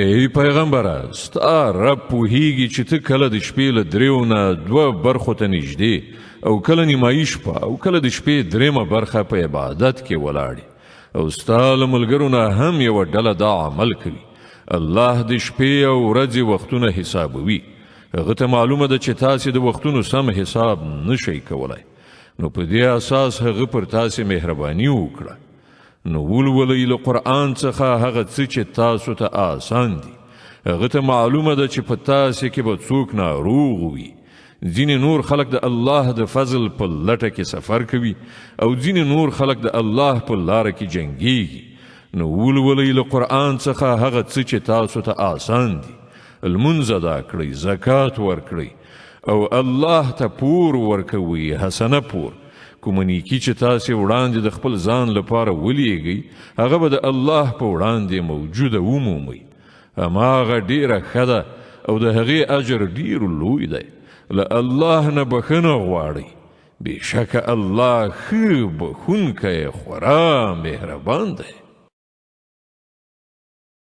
ای پیغمبره ستا رب پوهیږي چې ته کله د شپې له 3 نه 2 برخو ته نږدې او کله نیمایي شپه او کله د شپې 3 برخه په عبادت کې ولاړې او ستا له ملګرو نه هم یوه ډله دا عمل کوي. الله د شپې او ورځې وختونه حسابوي. هغه ته معلومه ده چې تاسې د وختونو سم حساب نشئ کولی، نو په دې اساس هغه پر تاسې مهرباني وکړه. نو ولولئ له قرآن څخه هغه څه چې تاسو ته آسان دي. هغه ته معلومه ده چې په تاسې کې به څوک ناروغ وي. ځینې نور خلق د الله د فضل په لټه کې سفر کوي او ځینې نور خلق د الله په لاره کې جنګیږي. نو ولولئ له قرآن څخه هغه څه چې تاسو ته آسان دي. لمونځ ادا کړئ، زکات ورکړئ او الله ته پور ورکوئ، حسنه پور. کومه نیکي چې تاسې وړاندې د خپل ځان لپاره ولیږئ هغه به د الله په وړاندې موجوده ومومئ. هماغه ډیره ښه ده او د هغې اجر ډیر لوی دی. له الله نه بخښنه غواړئ، بېشکه الله ښه بخښونکی خورا مهربان دی.